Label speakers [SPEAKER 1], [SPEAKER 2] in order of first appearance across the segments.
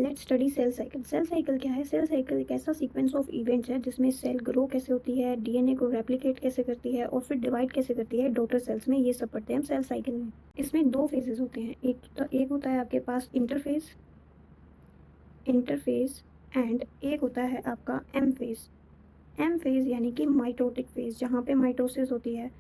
[SPEAKER 1] Let's study cell cycle. Cell cycle क्या है? Cell cycle एक ऐसा सीक्वेंस ऑफ इवेंट्स है जिसमें सेल ग्रो कैसे होती है, डीएनए को रेप्लिकेट कैसे करती है और फिर डिवाइड कैसे करती है डॉटर सेल्स में, ये सब पढ़ते हैं हम सेल साइकिल में। इसमें दो फेजेस होते हैं, एक होता है आपके पास इंटरफेज एंड एक होता है आपका एम फेज। एम फेज यानी कि माइटोटिक फेज, जहाँ पे माइटोसिस होती है।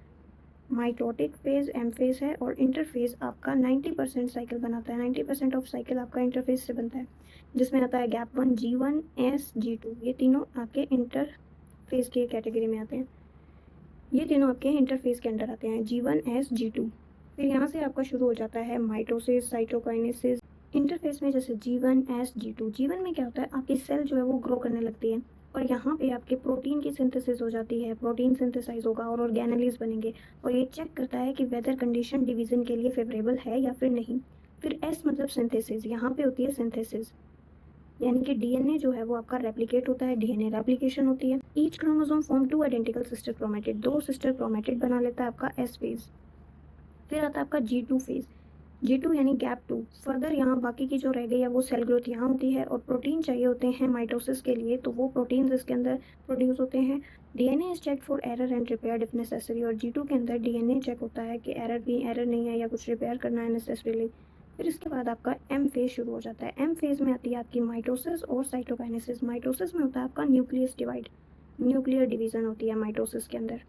[SPEAKER 1] माइटोटिक फेज एम फेज है और इंटरफेज आपका 90% साइकिल बनाता है। 90% ऑफ साइकिल आपका इंटरफेज से बनता है, जिसमें आता है गैप 1, G1, S, G2। ये तीनों आपके इंटरफेज की कैटेगरी में आते हैं। ये तीनों आपके इंटरफेज के अंडर आते हैं, G1, S, G2। फिर यहाँ से आपका शुरू हो जाता है माइटोसिस, साइटोकाइनेसिस। इंटरफेस में जैसे G1, S, G2। G1 में क्या होता है, आपकी सेल जो है वो ग्रो करने लगती है और यहाँ पे आपके प्रोटीन की सिंथेसिस हो जाती है, प्रोटीन सिंथेसाइज होगा और ऑर्गेनेलीज बनेंगे और ये चेक करता है कि वेदर कंडीशन डिवीजन के लिए फेवरेबल है या फिर नहीं। फिर S मतलब सिंथेसिस, यहाँ पे होती है सिंथेसिस, यानी कि डीएनए जो है वो आपका रेप्लिकेट होता है, डीएनए रेप्लिकेशन होती है। Each chromosome form 2 identical sister chromatid, 2 sister chromatid बना लेता है आपका S फेज। फिर आता है आपका G2 फेज। G2 यानी गैप 2। फर्दर यहाँ बाकी की जो रह गई है वो सेल ग्रोथ यहाँ होती है और प्रोटीन चाहिए होते हैं माइटोसिस के लिए, तो वो प्रोटीन्स इसके अंदर प्रोड्यूस होते हैं। DNA is check for error and repair if necessary, और G2 के अंदर डीएनए चेक होता है कि एरर नहीं है या कुछ रिपेयर करना है नेसेसरीली। फिर इसके बाद आपका एम फेज शुरू हो जाता है। एम फेज में आती है आपकी माइटोसिस और साइटोकाइनेसिस। माइटोसिस में होता है आपका न्यूक्लियस डिवाइड, न्यूक्लियर डिवीजन होती है माइटोसिस के अंदर।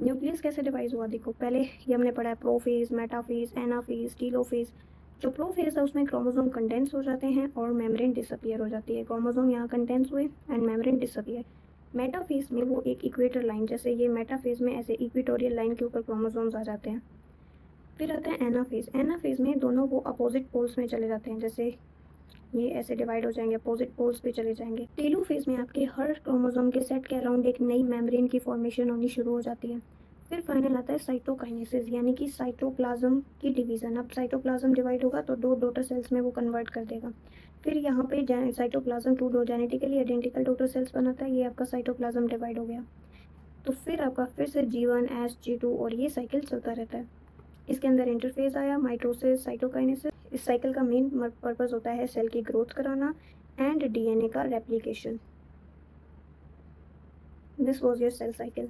[SPEAKER 1] न्यूक्लियस कैसे डिवाइड हुआ देखो, पहले ये हमने पढ़ा है प्रोफेज, मेटाफेज, एनाफेज, टीलोफेज। जो प्रोफेज है उसमें क्रोमोसोम कंडेंस हो जाते हैं और मेम्ब्रेन डिसअपियर हो जाती है। क्रोमोसोम यहाँ कंडेंस हुए एंड मेम्ब्रेन डिसअपियर। मेटाफेज में वो एक इक्वेटर लाइन, जैसे ये मेटाफेज में ऐसे इक्वेटोरियल लाइन के ऊपर क्रोमोसोम्स आ जाते हैं। फिर आता है एनाफेज। एनाफेज में दोनों वो अपोजिट पोल्स में चले जाते हैं, जैसे ये ऐसे डिवाइड हो जाएंगे, अपोजिट पोल्स पे चले जाएंगे। टेलोफेज में आपके हर क्रोमोसोम के सेट के अराउंड एक नई मेम्ब्रेन की फॉर्मेशन होनी शुरू हो जाती है। फिर फाइनल आता है साइटोकाइनेसिस, यानी कि साइटोप्लाज्म की डिवीजन। अब साइटोप्लाज्म डिवाइड होगा तो 2 डॉटर सेल्स में वो कन्वर्ट कर देगा। फिर यहाँ पे cytoplasm 2 genetically identical daughter cells बनाता है, ये आपका साइटोप्लाज्म डिवाइड हो गया। तो फिर आपका फिर से G1, S, G2 और ये साइकिल चलता रहता है। इसके अंदर इंटरफेज आया, माइटोसिस, साइटोकाइनेसिस। इस साइकिल का मेन पर्पस होता है सेल की ग्रोथ कराना एंड डीएनए का replication. This was your cell cycle.